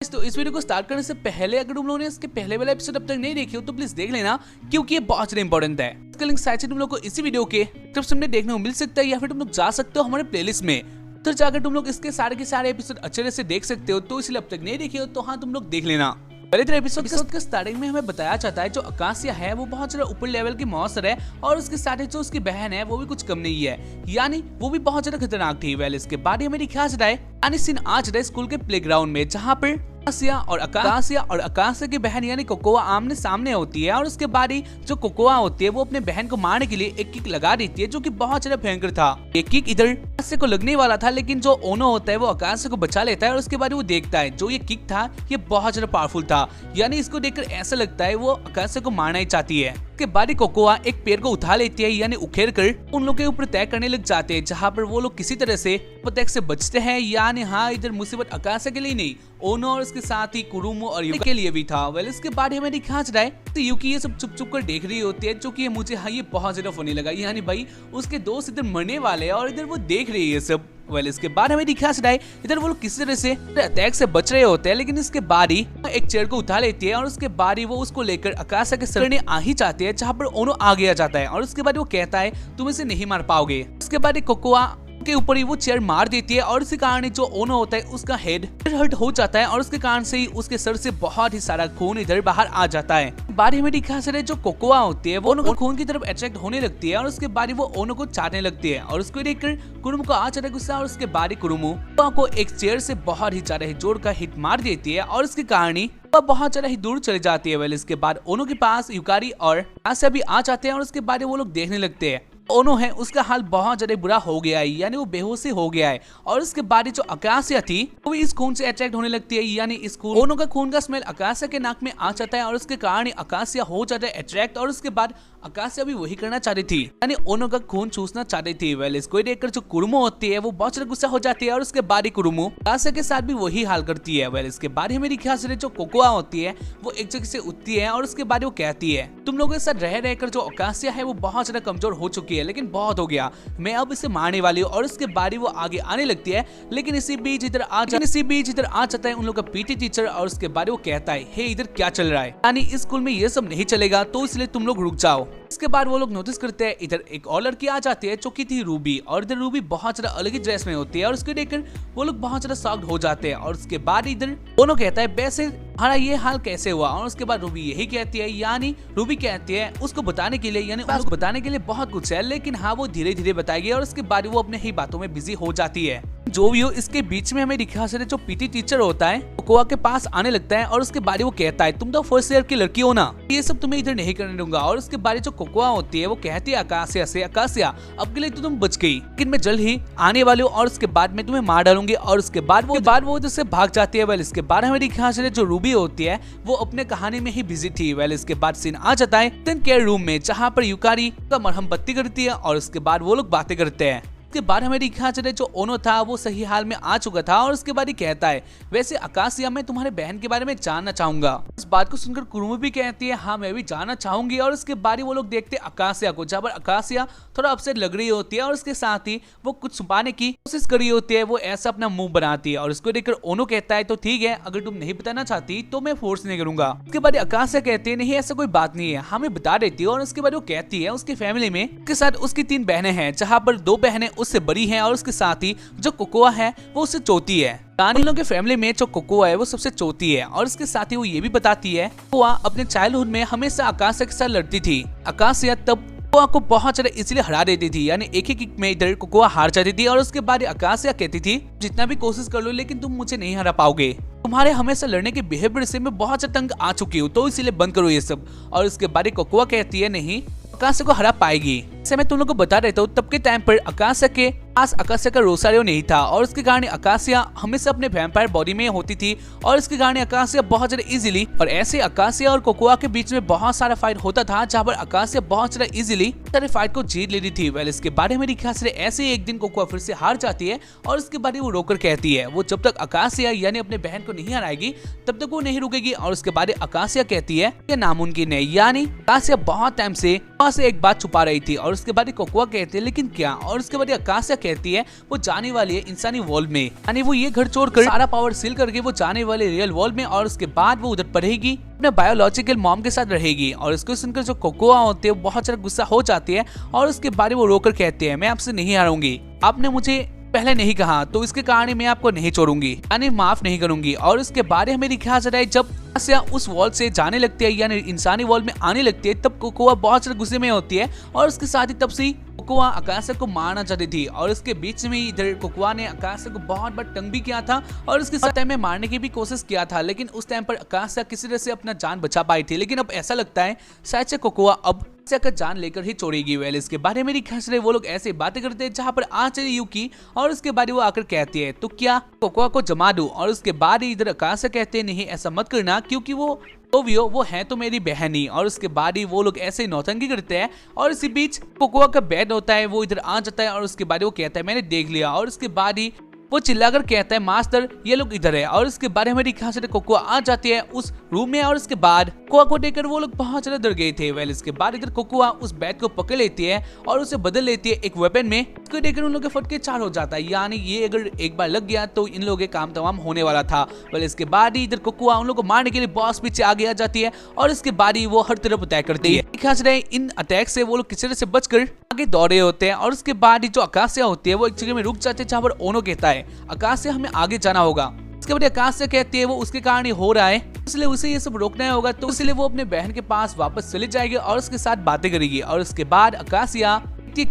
तो इस वीडियो को स्टार्ट करने से पहले अगर तुम लोगों ने इसके पहले वाला एपिसोड अब तक नहीं देखी हो तो प्लीज देख लेना, क्योंकि ये बहुत ज्यादा इंपॉर्टेंट है। इसका लिंक शायद से तुम लोग को इसी वीडियो के डिस्क्रिप्शन में देखने को मिल सकता है, या फिर तुम लोग जा सकते हो हमारे प्लेलिस्ट में, उधर जाकर तुम लोग इसके सारे के सारे एपिसोड अच्छे तरह से देख सकते हो। तो इसलिए अब तक नहीं देखे हो तो हाँ तुम लोग देख लेना। पहले एपिसोड के स्टार्टिंग में हमें बताया जाता है जो आकाशिया है वो बहुत ज्यादा ऊपर लेवल की मॉन्स्टर है, और उसके साथ जो उसकी बहन है वो भी कुछ कम नहीं है, यानी वो भी बहुत ज्यादा खतरनाक थी। वेल इसके बाद हमें दिखाया जाता है यानी सीन आज रहे स्कूल के प्लेग्राउंड में, जहाँ पर आकाशिया और आकाशिया की बहन यानी कोकोआ आमने सामने होती है, और उसके बाद ही जो कोकोआ होती है वो अपने बहन को मारने के लिए एक किक लगा देती है, जो कि बहुत ज्यादा भयंकर था। एक किक इधर आकाशिया को लगने वाला था, लेकिन जो ओनो होता है वो आकाशिया को बचा लेता है, और उसके बाद वो देखता है जो ये किक था ये बहुत ज्यादा पावरफुल था, यानी इसको देखकर ऐसा लगता है वो आकाशिया को मारना ही चाहती है। उसके बाद कोकोआ एक पेड़ को उठा लेती है, यानी उखेड़ कर उन लोगों के ऊपर तय करने लग जाते हैं, जहाँ पर वो लोग किसी तरह से अटैक से बचते हैं। यानी हाँ इधर मुसीबत आकाशिया के लिए नहीं, ओनो और उसके साथ ही कुरुमो और युकी के लिए भी था। वेल इसके बाद हमें दिखा जाता है तो युकी ये सब चुप चुप कर देख रही होती है, जो कि मुझे हाँ ये बहुत ज्यादा फनी लगा, यानी भाई उसके दोस्त इधर मरने वाले हैं और इधर वो देख रही है सब। वेल इसके बाद हमें दिखा जाता है इधर वो लोग किसी तरह से अटैक से बच रहे होते हैं, लेकिन इसके बाद ही एक चेयर को उठा लेती है, और उसके बाद ही वो उसको लेकर आकाशिया के सर आ ही जाती है, जहाँ पर ओनो आ गया जाता है, और उसके बाद वो कहता है तुम इसे नहीं मार पाओगे। उसके बाद कोकोआ के ऊपर ही वो चेयर मार देती है, और इसी कारण जो ओनो होता है उसका हेड हर्ट हो जाता है, और उसके कारण से ही उसके सर से बहुत ही सारा खून इधर बाहर आ जाता है। बाद में दिखा सर जो कोकोआ होती है वो ओनो को खून की तरफ अट्रैक्ट होने लगती है, और उसके बाद वो ओनो को चाटने लगती है, और उसको देखकर कुरुमो को आ जाता है गुस्सा, और उसके बाद कुरुमो को एक चेयर से बहुत ही ज्यादा जोर का हिट मार देती है, और उसके कारण ही वह बहुत ज्यादा ही दूर चली जाती है। वेल इसके बाद ओनो के पास युकारी और आकाशिया भी आ जाते हैं, और उसके बाद वो लोग देखने लगते हैं ओनो है उसका हाल बहुत ज्यादा बुरा हो गया है, यानी वो बेहोशी हो गया है, और उसके बाद जो आकाशिया थी वो भी इस खून से अट्रैक्ट होने लगती है, यानी इस खून ओनो का खून का स्मेल आकाशिया के नाक में आ जाता है, और उसके कारण आकाशिया हो जाता है अट्रैक्ट, और उसके बाद आकाशिया भी वही करना चाहती थी, यानी ओनो का खून चूसना चाहती थी। वेल इसको देखकर जो कुरुमो होती है वो बहुत ज्यादा गुस्सा हो जाती है, और उसके बाद ही कुरुमो आकाशिया के साथ भी वही हाल करती है। वेल इसके बाद ही मेरी ख्याल से जो कोकोआ होती है वो एक जगह से उठती है, और उसके बाद वो कहती है तुम लोगों के साथ रह रहकर जो आकाशिया है वो बहुत ज्यादा कमजोर हो चुकी है, लेकिन बहुत हो गया, मैं अब इसे मारने वाली हूँ। और उसके बाद वो आगे आने लगती है, लेकिन इसी बीच इधर आ जाता है उन लोग का पीटी टीचर, और उसके बाद वो कहता है हे इधर क्या चल रहा है, यानी इस स्कूल में ये सब नहीं चलेगा, तो इसलिए तुम लोग रुक जाओ। इसके बाद वो लोग नोटिस करते हैं इधर एक और लड़की आ जाती है जो कि थी रूबी, और इधर रूबी बहुत ज्यादा अलग ही ड्रेस में होती है, और उसको देखकर वो लोग बहुत ज्यादा शॉक्ड हो जाते हैं। और उसके बाद इधर दोनों कहता है वैसे हमारा ये हाल कैसे हुआ, और उसके बाद रूबी यही कहती है, यानी रूबी कहती है उसको बताने के लिए, यानी उसको बताने के लिए बहुत कुछ है, लेकिन हाँ वो धीरे धीरे बताएगी, और उसके बाद वो अपने ही बातों में बिजी हो जाती है। जो भी हो इसके बीच में हमें दिखा सकते जो पीटी टीचर होता है कोकोआ के पास आने लगता है, और उसके बाद वो कहता है तुम तो फर्स्ट ईयर की लड़की हो ना, ये सब तुम्हें इधर नहीं करने दूंगा। और उसके बाद जो कोकोआ होती है वो कहती है आकाशिया से आकाशिया अब के लिए तो तुम बच गई, लेकिन मैं जल्द ही आने वाली हूँ, और उसके बाद मैं तुम्हें मार डालूंगी। और उसके बाद वो इधर से भाग जाती है। वेल इसके बाद हमें दिखा सकते जो रूबी होती है वो अपने कहानी में ही बिजी थी। वेल इसके बाद सीन आ जाता है टेन केयर रूम में, जहाँ पर युकारी का मरहम पट्टी करती है, और उसके बाद वो लोग बातें करते हैं। उसके बाद हमें दिखा चले जो ओनो था वो सही हाल में आ चुका था, और उसके बाद ही कहता है वैसे आकाशिया मैं तुम्हारे बहन के बारे में जानना चाहूंगा। इस बात को सुनकर कुरुमो भी कहती है हाँ मैं भी जानना चाहूंगी। और उसके बाद ही वो लोग देखते आकाशिया को, जहाँ पर आकाशिया थोड़ा अपसेट लग रही होती है, और उसके साथ ही वो कुछ छुपाने की कोशिश कर रही होती है, वो ऐसा अपना मुंह बनाती है। और उसको देखकर ओनो कहता है तो ठीक है अगर तुम नहीं बताना चाहती तो मैं फोर्स नहीं करूंगा। उसके बाद आकाशिया कहती है नहीं ऐसा कोई बात नहीं है, हमें बता देती है। और उसके बाद वो कहती है उसकी फैमिली में उसके साथ उसकी 3 बहनें हैं, जहाँ पर 2 बहनें उससे बड़ी हैं, और उसके साथ ही जो कोकोआ है वो उससे चौथी है। इन लोगों के फैमिली में जो कोकोआ है वो सबसे चौथी है। और इसके साथ ही वो ये भी बताती है कोकोआ अपने चाइल्डहुड में हमेशा आकाशिया के साथ लड़ती थी, आकाशिया तब कोकोआ को बहुत ज्यादा इजीली हरा देती थी, यानी एक ही किक में इधर कोकोआ हार जाती थी। और उसके बाद आकाशिया कहती थी जितना भी कोशिश कर लो लेकिन तुम मुझे नहीं हरा पाओगे, तुम्हारे हमेशा लड़ने के बिहेवियर से मैं बहुत ज्यादा तंग आ चुकी हूँ, तो इसीलिए बंद करो ये सब। और उसके बाद कोकोआ कहती है नहीं आकाशिया को हरा पाएगी। जैसे मैं तुम लोग को बता देता हूँ तब के टाइम पर आकाशिया के पास आकाशिया का रोसारियो नहीं था, और उसके कारण आकाशिया हमेशा अपने वैम्पायर बॉडी में होती थी, और इसके कारण आकाशिया बहुत ज्यादा इजीली, और ऐसे आकाशिया और कोकोआ के बीच में बहुत सारा फाइट होता था, जहाँ पर आकाशिया बहुत ज्यादा इजीली सारे फाइट को जीत लेती थी। वेल इसके बारे में दिखा से ऐसे ही एक दिन कोकोआ फिर से हार जाती है, और उसके बाद वो रोकर कहती है वो जब तक आकाशिया यानी अपने बहन को नहीं हराएगी तब तक वो नहीं रुकेगी। और उसके बाद आकाशिया कहती है ये नामुमकिन है, यानी आकाशिया बहुत टाइम से वहाँ से एक बात छुपा रही थी। और उसके बाद कोकोआ कहती है लेकिन क्या, और उसके बाद आकाशिया कहती है वो जाने वाली है इंसानी वर्ल्ड में, यानी वो ये घर छोड़कर सारा पावर सील करके वो जाने वाले रियल वर्ल्ड में, और उसके बाद वो उधर पढ़ेगी अपने बायोलॉजिकल मॉम के साथ रहेगी। और इसको सुनकर जो कोकोआ होते हैं बहुत ज्यादा गुस्सा हो जाती है और उसके बारे में वो रोकर कहते हैं मैं आपसे नहीं हारूंगी, आपने मुझे पहले नहीं कहा तो इसके कारण मैं आपको नहीं छोड़ूंगी, यानी माफ नहीं करूंगी। और उसके बारे में दिखाया जा रहा है जब आकाशिया उस वर्ल्ड से जाने लगती है यानी इंसानी वर्ल्ड में आने लगती है, तब कोकोआ बहुत ज्यादा गुस्से में होती है और उसके साथ ही तब से कोकोआ आकाशिया को मारना चाहती थी। और उसके बीच में इधर कोकोआ ने आकाशिया को बहुत बार तंग भी किया था और उसके साथ टाइम में मारने की भी कोशिश किया था, लेकिन उस टाइम पर आकाशिया किसी तरह से अपना जान बचा पाई थी। लेकिन अब ऐसा लगता है शायद से कोकोआ अब का जान लेकर ही छोड़ेगी। वेल इसके बारे में खस रहे वो लोग ऐसे बातें करते हैं जहां पर आ चली यूकी और उसके बाद वो आकर कहती है तो क्या कोकोआ को जमा दूं, और उसके बाद इधर आकाशिया कहते हैं नहीं ऐसा मत करना क्योंकि वो है तो मेरी बहन ही। और उसके बाद ही वो लोग ऐसे ही नौटंकी करते हैं और इसी बीच कोकोआ का बेड होता है वो इधर आ जाता है और उसके बाद वो कहता है मैंने देख लिया, और उसके बाद ही वो चिल्लाकर कहता है मास्टर ये लोग इधर है। और उसके बारे में कोकोआ आ जाती है उस रूम में और उसके बाद कोकोआ को देखकर वो लोग बहुत ज्यादा डर गए थे। वेल इसके बाद इधर कोकोआ उस बैट को पकड़ लेती है और उसे बदल लेती है एक वेपन में। इसको देखकर उन लोगों के फटके चार हो जाता है, यानी ये अगर एक बार लग गया तो इन लोगों के काम तमाम होने वाला था। वेल इसके बाद ही इधर कोकोआ उन लोगों को मारने के लिए बॉस पीछे आगे आ जाती है और इसके बाद ही वो हर तरफ अटैक करती है। इन अटैक से वो लोग किसी तरह से बचकर आगे दौड़े होते हैं और उसके बाद ही जो आकाशिया होती है वो एक जगह में रुक जाते हैं जहाँ पर ओनो कहता है आकाशिया हमें आगे जाना होगा। इसके बाद आकाशिया कहती है वो उसके कारण ही हो रहा है इसलिए उसे ये सब रोकना होगा, तो इसलिए वो अपने बहन के पास वापस चली जाएगी और उसके साथ बातें करेगी। और उसके बाद आकाशिया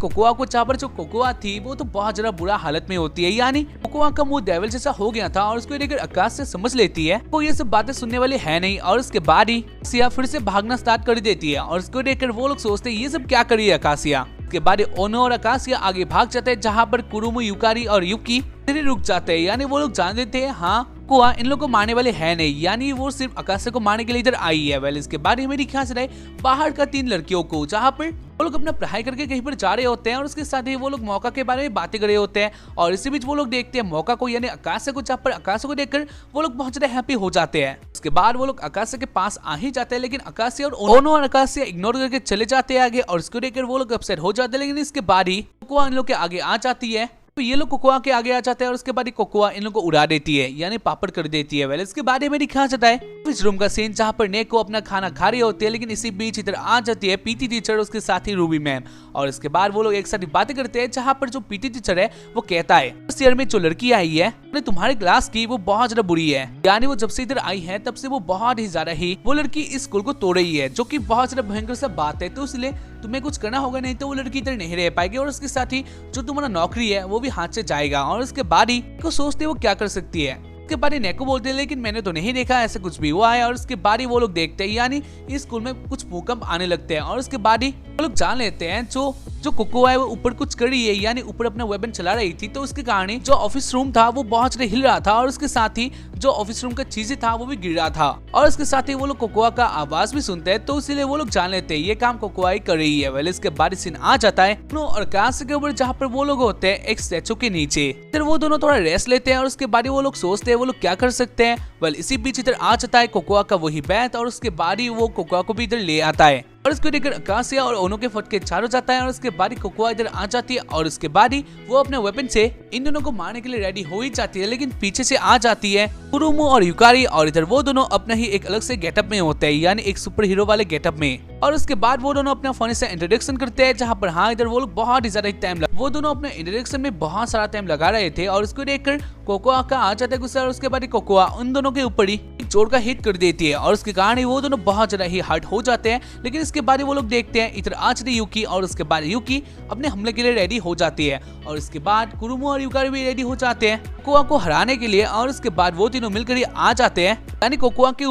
कोकोआ को जहाँ पर जो कोकोआ थी वो तो बहुत ज्यादा बुरा हालत में होती है, यानी कोकोआ का मुंह डेविल जैसा हो गया था और उसको देखकर आकाशिया समझ लेती है वो ये सब बातें सुनने वाली है नहीं। और उसके बाद ही आकाशिया फिर से भागना स्टार्ट कर देती है और उसको देखकर वो लोग सोचते हैं ये सब क्या कर रही है आकाशिया। उसके बाद ओनो और आकाशिया आगे भाग जाते हैं जहाँ पर कुरुमु, यूकारी और युकी रुक जाते हैं, यानी वो लोग जान देते हैं हाँ कोकोआ इन लोग को मारने वाले है नहीं, यानी वो सिर्फ आकाशिया को मारने के लिए इधर आई है। वेल इसके बाद ही मेरी ख्याल से बाहर का 3 लड़कियों को जहाँ पर वो लोग अपना पढ़ाई करके कहीं पर जा रहे होते हैं और उसके साथ ही वो लोग मौका के बारे में बातें कर रहे होते हैं। और इसी बीच वो लोग देखते हैं मौका को यानी आकाशिया को, जहाँ पर आकाशिया को देखकर वो लोग बहुत ज्यादा हैप्पी हो जाते हैं। उसके बाद वो लोग आकाशिया के पास आ ही जाते हैं, लेकिन आकाशिया और ओनो और आकाशिया इग्नोर करके चले जाते हैं आगे और उसको देखकर वो लोग अपसेट हो जाते हैं। लेकिन इसके बाद ही कोकोआ इन लोग के आगे आ जाती है तो ये लोग कोकोआ के आगे आ जाते हैं और उसके बाद कोकोआ इन लोगों को उड़ा देती है यानी पापड़ कर देती है। वेल इसके बाद में दिखाया जाता है इस रूम का सीन जहाँ पर नेको अपना खाना खा रही होती है, लेकिन इसी बीच इधर आ जाती है पीटी टीचर उसके साथ ही रूबी मैम। और इसके बाद वो लोग एक साथ बातें करते हैं जहाँ पर जो पीटी टीचर है वो कहता है इस ईयर में जो लड़की आई है तुम्हारे क्लास की वो बहुत ज्यादा बुरी है, यानी वो जब से इधर आई है तब से वो बहुत ही ज्यादा ही वो लड़की इस स्कूल को तोड़ रही है, जो कि बहुत ज्यादा भयंकर सा बात है। तो इसलिए तुम्हें कुछ करना होगा, नहीं तो वो लड़की इधर नहीं रह पाएगी और उसके साथ ही जो तुम्हारा नौकरी है वो भी हाथ से जाएगा। और उसके बाद ही को सोचते वो क्या कर सकती है। उसके बाद नेको बोलते हैं लेकिन मैंने तो नहीं देखा ऐसा कुछ भी हुआ है। और उसके बाद ही वो लोग देखते हैं यानी इस स्कूल में कुछ भूकंप आने लगते हैं और उसके बाद ही वो लोग जान लेते हैं जो कोकोआ है वो ऊपर कुछ कर रही है यानी ऊपर अपना वेपन चला रही थी, तो उसके कारण जो ऑफिस रूम था वो बहुत ज्यादा हिल रहा था और उसके साथ ही जो ऑफिस रूम का चीजें था वो भी गिर रहा था। और उसके साथ ही वो लोग कोकोआ का आवाज भी सुनते हैं, तो इसीलिए वो लोग जान लेते हैं ये काम कोकोआ ही कर रही है। वेल इसके बाद सीन आ जाता है और आकाश के ऊपर जहाँ पर वो लोग होते हैं एक स्टैचू के नीचे, फिर वो दोनों थोड़ा रेस्ट लेते हैं और उसके बाद वो लोग सोचते हैं वो लोग क्या कर सकते हैं। वेल इसी बीच इधर आ जाता है कोकोआ का वही बैट और उसके बाद ही वो कोकोआ को भी इधर ले आता है और इसको देखकर आकाशिया और ओनो के फटके चार हो जाता है। और उसके बाद कोकोआ इधर आ जाती है और उसके बाद ही वो अपने वेपन से इन दोनों को मारने के लिए रेडी हो ही जाती है, लेकिन पीछे से आ जाती है कुरुमु और यूकारी और इधर वो दोनों अपना ही एक अलग से गेटअप में होते हैं यानी एक सुपर हीरो वाले गेटअप में। और उसके बाद वो दोनों अपना फनी से इंट्रोडक्शन करते हैं जहाँ पर हाँ इधर वो लोग बहुत ही ज्यादा टाइम वो दोनों अपने इंट्रोडक्शन में बहुत सारा टाइम लगा रहे थे। और उसको देखकर कोकोआ का आ जाता है गुस्सा और उसके बाद कोकोआ उन दोनों के ऊपर ही जोर का हिट कर देती है और उसके कारण वो दोनों बहुत ज्यादा ही हर्ट हो जाते हैं। लेकिन इसके बाद वो लोग देखते हैं इधर आ जाती यूकी और उसके बाद यूकी अपने हमले के लिए रेडी हो जाती है और उसके बाद कुरुमु और यूकारी भी रेडी हो जाते हैं कोकोआ को हराने के लिए। और उसके बाद वो तीनों मिलकर आ जाते हैं यानी कोकोआ के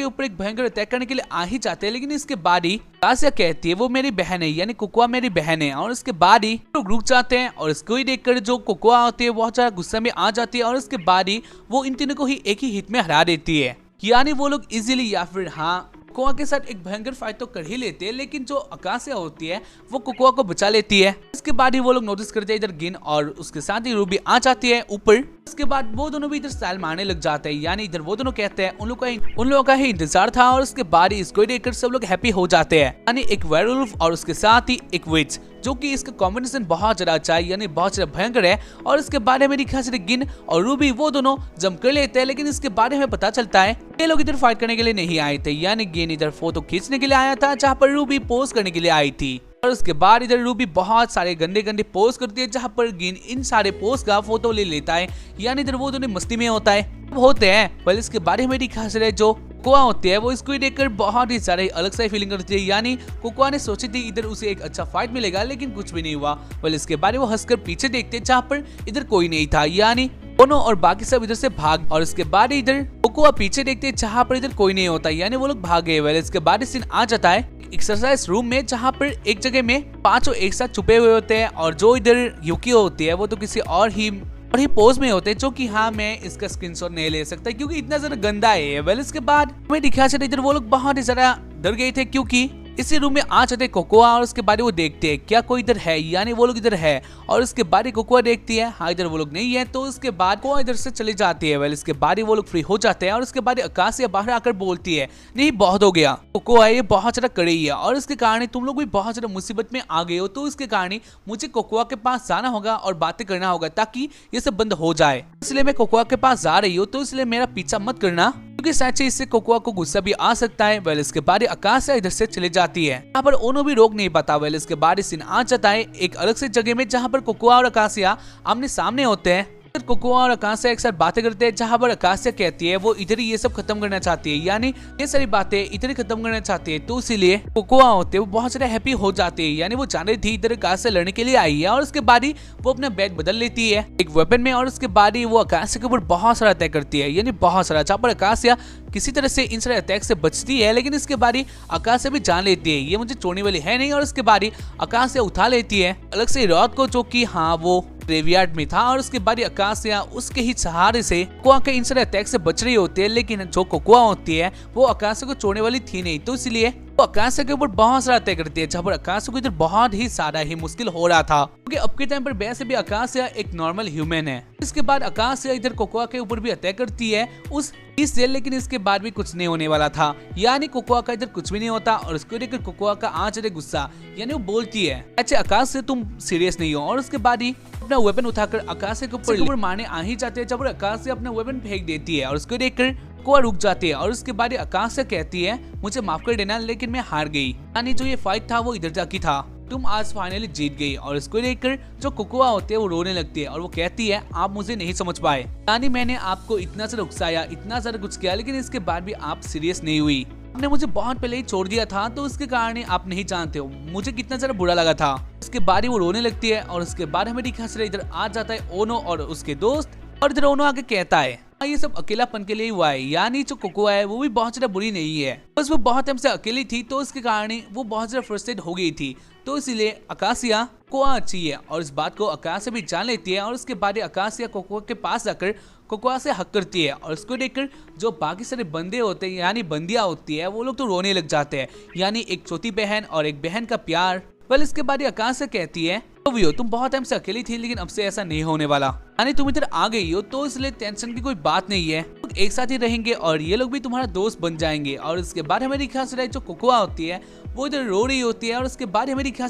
ऊपर एक भयंकर अटैक करने के लिए आ ही जाते हैं। लेकिन इसके बाद ही आकाशिया कहती है वो मेरी बहन है यानी कोकोआ मेरी बहन है। और उसके बाद ही लोग रुक जाते हैं और इसको ही देखकर जो कोकोआ होती है बहुत ज्यादा गुस्से में आ जाती है और उसके बाद ही वो इन तीनों को ही एक ही हिट में हरा देती है, यानी वो लोग इजीली या फिर हाँ कोकोआ के साथ एक भयंकर फाइट तो कर ही लेते हैं। लेकिन जो आकाशिया होती है वो कोकोआ को बचा लेती है। इसके बाद ही वो लोग नोटिस करते हैं इधर गिन और उसके साथ ही रूबी आ जाती है ऊपर इसके बाद वो दोनों भी इधर स्टाइल मारने लग जाते हैं, यानी इधर वो दोनों कहते हैं उन लोगों का ही इंतजार था और उसके बाद इसको देखकर सब लोग हैप्पी हो जाते हैं, यानी एक वेयरवुल्फ और उसके साथ ही एक विच, जो कि इसका कॉम्बिनेशन बहुत ज्यादा अच्छा है, यानी बहुत ज्यादा भयंकर है। और इसके बारे में दिखा से गिन और रूबी वो दोनों जम कर लेते हैं, लेकिन इसके बारे में पता चलता है ये लोग इधर फाइट करने के लिए नहीं आए थे, यानी गिन इधर फोटो खींचने के लिए आया था, जहाँ पर रूबी पोज करने के लिए आई थी। और उसके बाद इधर रूबी बहुत सारे गंदे गंदे पोज करती है, जहाँ पर गिन इन सारे पोज का फोटो ले लेता है, यानी इधर वो दोनों मस्ती में होता है होते हैं। पर इसके बारे में दिखा से जो कोकोआ होती है वो इसको देखकर बहुत ही सारे अलग सा फीलिंग करती है, यानी कोकोआ ने सोची थी इधर उसे एक अच्छा फाइट मिलेगा, लेकिन कुछ भी नहीं हुआ। पर इसके बारे वो हंसकर पीछे देखते जहाँ पर इधर कोई नहीं था, यानी ओनो और बाकी सब इधर से भाग। और इसके बाद इधर कोकोआ पीछे देखते जहाँ पर इधर कोई नहीं होता, यानी वो लोग भाग गए। वेल इसके बाद सीन आ जाता है एक्सरसाइज रूम में, जहाँ पर एक जगह में पांचों एक साथ छुपे हुए होते हैं और जो इधर युकियो होती है वो तो किसी और ही पोज में होते हैं, जो कि हाँ मैं इसका स्क्रीनशॉट नहीं ले सकता क्योंकि इतना ज्यादा गंदा है। वेल इसके बाद हमें दिखा चला इधर वो लोग बहुत ही ज्यादा डर गए थे, क्योंकि इसी रूम में आ जाते कोकोआ और उसके बाद वो देखते हैं क्या कोई इधर है, यानी वो लोग इधर है। और उसके बाद कोकोआ देखती है हाँ इधर वो लोग नहीं है, तो उसके बाद कोकोआ इधर से चली जाती है। वेल इसके बाद वो लोग फ्री हो जाते हैं और उसके बाद आकाशिया बाहर आकर बोलती है नहीं बहुत हो गया, कोकोआ ये बहुत ज्यादा कड़ी है और इसके कारण तुम लोग भी बहुत ज्यादा मुसीबत में आ गए हो, तो इसके कारण मुझे कोकोआ के पास जाना होगा और बातें करना होगा ताकि ये सब बंद हो जाए। इसलिए मैं कोकोआ के पास जा रही हूँ, तो इसलिए मेरा पीछा मत करना क्योंकि शायद से इससे कोकोआ को गुस्सा भी आ सकता है। वेल इसके बाद आकाशिया इधर से चली जाती है, यहाँ पर ओनो भी रोक नहीं पाता। वेल इसके बाद सीन आ जाता है एक अलग से जगह में, जहाँ पर कोकोआ और आकाशिया आमने सामने होते हैं। कोकोआ और आकाशिया एक साथ बातें करते हैं, जहाँ पर आकाशिया कहती है वो इधर ही ये सब खत्म करना चाहती है, यानी ये सारी बातें इधर ही खत्म करना चाहती है। तो इसीलिए कोकोआ होते वो बहुत ज्यादा हैप्पी हो जाती है, यानी वो जान रही थी इधर आकाशिया लड़ने के लिए आई है। और उसके बाद ही वो अपना बैग बदल लेती है एक वेपन में और उसके बाद ही वो आकाशिया के ऊपर बहुत सारा अटैक करती है, यानी बहुत सारा, जहाँ पर आकाशिया किसी तरह से इन सारे अटैक से बचती है। लेकिन इसके बाद ही आकाशिया भी जान लेती है ये मुझे छोड़ने वाली है नहीं, और उसके बाद ही आकाशिया उठा लेती है अलग से रॉड को, जो कि हाँ वो ग्रेवयार्ड में था। और उसके बाद आकाशिया उसके ही सहारे से कोकोआ के इन सारे अटैक से बच रही होती है, लेकिन जो कोकोआ होती है वो आकाशिया को छोड़ने वाली थी नहीं, तो इसलिए वो आकाशिया के ऊपर बहुत सारा अटैक करती है, जहाँ पर आकाशिया को इधर बहुत ही सारा ही मुश्किल हो रहा था, क्योंकि अब के टाइम पर वैसे भी आकाशिया एक नॉर्मल ह्यूमन है। इसके बाद आकाशिया इधर कोकोआ के ऊपर भी अटैक करती है उस से, लेकिन इसके बाद भी कुछ नहीं होने वाला था, यानी कोकोआ का इधर कुछ भी नहीं होता। और उसको देखकर कोकोआ का आ जाए गुस्सा, यानी वो बोलती है अच्छा आकाशिया तुम सीरियस नहीं हो। और उसके बाद ही अपना वेपन उठाकर आकाशिया के ऊपर मारने आ ही जाते हैं, जब आकाशिया अपना वेपन फेंक देती है और उसको देखकर कोकोआ रुक जाती है। और उसके बाद आकाशिया कहती है मुझे माफ कर देना, लेकिन मैं हार गई, यानी जो ये फाइट था वो इधर जाके था, तुम आज फाइनली जीत गई। और इसको देखकर जो कोकोआ होते हैं वो रोने लगती है और वो कहती है आप मुझे नहीं समझ पाए, यानी मैंने आपको इतना सा उकसाया, इतना सारा कुछ किया, लेकिन इसके बाद भी आप सीरियस नहीं हुई, आपने मुझे बहुत पहले ही छोड़ दिया था, तो उसके कारण आप नहीं जानते हो मुझे कितना ज्यादा बुरा लगा था। इसके बाद ही वो रोने लगती है और उसके बाद हमें दिखा इधर आ जाता है ओनो और उसके दोस्त। और इधर ओनो आके कहता है ये सब अकेलापन के लिए हुआ है, यानी जो कोकोआ है वो भी बहुत ज्यादा बुरी नहीं है, बस वो बहुत टाइम से अकेली थी, तो इसके कारण वो बहुत ज्यादा फ्रस्ट्रेट हो गई थी, तो इसीलिए आकाशिया कोकोआ अच्छी है। और इस बात को आकाशिया भी जान लेती है। और उसके बाद आकाशिया कोकोआ के पास जाकर कोकोआ से हक करती है और उसको देखकर जो बाकी सारे बंदे होते हैं यानी बंदियां होती है वो लोग तो रोने लग जाते हैं, यानी एक छोटी बहन और एक बहन का प्यार। वेल इसके बाद आकाशिया कहती है तो तुम बहुत टाइम से अकेली थी, लेकिन अब से ऐसा नहीं होने वाला, यानी तुम इधर आ गई हो, तो इसलिए टेंशन की कोई बात नहीं है, लोग एक साथ ही रहेंगे और ये लोग भी तुम्हारा दोस्त बन जाएंगे। और इसके बाद हमें दिखा जो कोकोआ होती है वो इधर रो रही होती है और उसके बाद हमें दिखा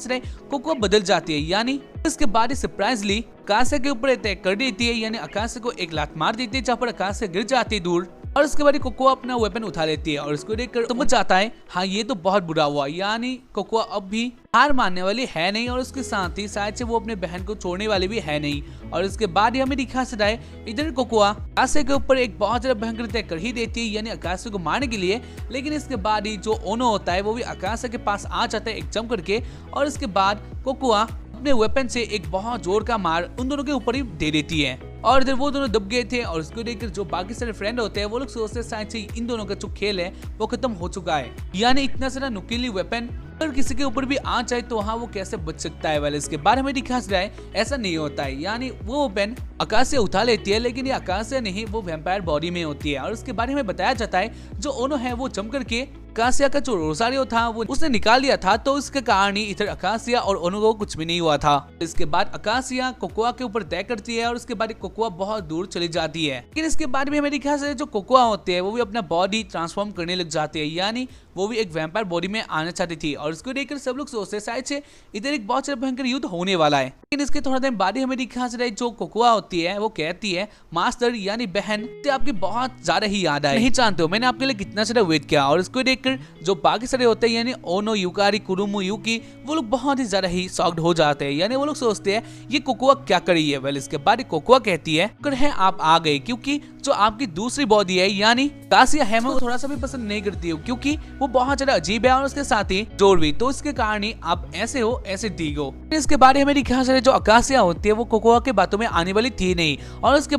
कोकोआ बदल जाती है, यानी इसके बाद सरप्राइजली आकाशिया के ऊपर अटैक कर देती है, यानी आकाशिया को एक लात मार देती है, जहाँ पर आकाशिया गिर जाती है दूर। और उसके बाद कोकोआ अपना वेपन उठा लेती है और उसको देखकर समझ जाता है हाँ ये तो बहुत बुरा हुआ, यानी कोकोआ अब भी हार मानने वाली है नहीं और उसके साथ ही शायद से वो अपने बहन को छोड़ने वाली भी है नहीं। और उसके बाद ही हमें दिखा सकता है इधर कोकोआ आकाशिया के ऊपर एक बहुत ज्यादा भयंकर अटैक कर ही देती है, यानी आकाशिया को मारने के लिए। लेकिन इसके बाद ही जो ओनो होता है वो भी आकाशिया के पास आ जाता है एक जंप करके, और इसके बाद कोकोआ अपने वेपन से एक बहुत जोर का मार उन दोनों के ऊपर ही दे देती है। और इधर वो दोनों दब गए थे और उसको देखकर जो बाकी सारे फ्रेंड होते हैं वो लोग सोचते हैं शायद से इन दोनों का जो खेल है वो खत्म हो चुका है, यानी इतना सारा नुकीली वेपन अगर किसी के ऊपर भी आ जाए तो वहाँ वो कैसे बच सकता है। वाले इसके बारे में दिखा रहा है ऐसा नहीं होता है, यानी वो वेपन आकाशिया उठा लेती है, लेकिन ये आकाशिया नहीं वो वैम्पायर बॉडी में होती है। और उसके बारे में बताया जाता है जो ओनो है वो जम करके अकासिया का जो रोसारियो था वो उसने निकाल लिया था, तो इसके कारण ही इधर अकासिया और ओनो को कुछ भी नहीं हुआ था। इसके बाद अकासिया कोकोआ के ऊपर तय करती है और उसके बाद कोकोआ बहुत दूर चली जाती है। लेकिन इसके बाद भी मेरे ख्याल से जो कोकोआ होते हैं वो भी अपना बॉडी ट्रांसफॉर्म करने लग जाते हैं, यानी वो भी एक वैम्पायर बॉडी में आना चाहती थी। और इसको देखकर सब लोग सोचते शायद से इधर एक बहुत भयंकर युद्ध होने वाला है। लेकिन इसके थोड़ा दिन बाद ही हमें ख्याल से जो कोकोआ होती है वो कहती है, मास्टर यानी बहन से आपकी बहुत ज्यादा ही याद आए। नहीं जानते हो मैंने आपके लिए कितना ज्यादा वेट किया। और इसको देखकर जो बाकी सारे होते हैं यानी ओनो, युकारी, कुरुमु, युकी, वो लोग बहुत ही ज्यादा ही शॉक्ड हो जाते हैं, यानी वो लोग सोचते हैं ये कोकोआ क्या कर रही है। वेल इसके बाद कोकोआ कहती है आप आ गए, क्योंकि जो आपकी दूसरी बॉडी है यानी कासिया है, मैं थोड़ा सा भी पसंद नहीं करती हूँ, क्योंकि वो बहुत ज्यादा अजीब है और उसके साथ ही जोर भी, तो इसके कारण ही आप ऐसे हो, ऐसे ठीक हो। इसके बाद मेरी ख्याल से जो अकासिया होती है वो कोकोआ के बातों में आने वाली थी नहीं। और उसके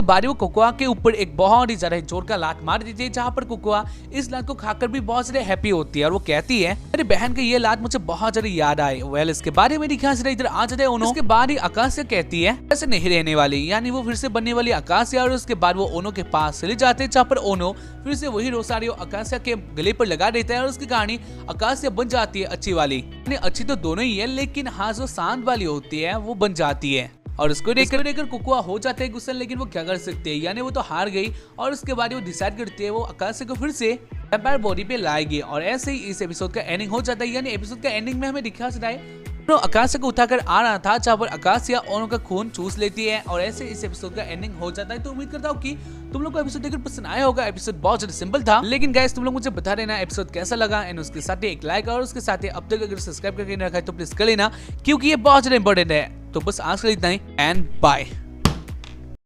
बाद वो कोकोआ के ऊपर एक बहुत ही ज्यादा जोर का लात मार देती है, जहाँ पर कोकोआ इस लात को खाकर भी बहुत ज्यादा हैप्पी होती है और वो कहती है मेरी बहन की ये लात मुझे बहुत ज्यादा याद आए। वेल इसके बाद मेरी ख्याल से इधर आ जाते हैं ओनो। उसके बाद ही अकासिया कहती है ऐसे नहीं रहने वाली, यानी वो फिर से बनने वाली अकासिया। और उसके बाद वो ओनो के पास चले जाते हैं, जहाँ पर ओनो फिर से वही रोसारियो अकासिया के गले पर लगा देता है और उसके कारण ही अकासिया बन जाती है अच्छी वाली। अच्छी तो दोनों ही है, लेकिन हाँ जो शांत वाली होती है वो बन जाती है। और उसको देखकर कोकोआ हो जाते हैं गुस्सा, लेकिन वो क्या कर सकते हैं, यानी वो तो हार गई। और उसके बाद वो डिसाइड करते हैं वो अकासिया को फिर से वैम्पायर बॉडी पे लाएगी। और ऐसे ही इस एपिसोड का एंडिंग हो जाता है, यानी एपिसोड का एंडिंग में हमें दिखा सकता है अकासिया को उठाकर आ रहा था, जहाँ पर अकासिया ओनो का खून चूस लेती है। और ऐसे इस एपिसोड का एंडिंग हो जाता है। तो उम्मीद करता हूँ कि तुम लोग को एपिसोड देखकर पसंद आया होगा। एपिसोड बहुत ज्यादा सिंपल था, लेकिन गाइस तुम लोग मुझे बता देना एपिसोड कैसा लगा, एंड उसके साथ ही एक लाइक, और उसके साथ ही अब तक अगर सब्सक्राइब करके नहीं रखा है तो प्लीज कर लेना, क्योंकि ये बहुत ज्यादा इंपॉर्टेंट है। तो बस आज के लिए इतना ही, एंड बाय।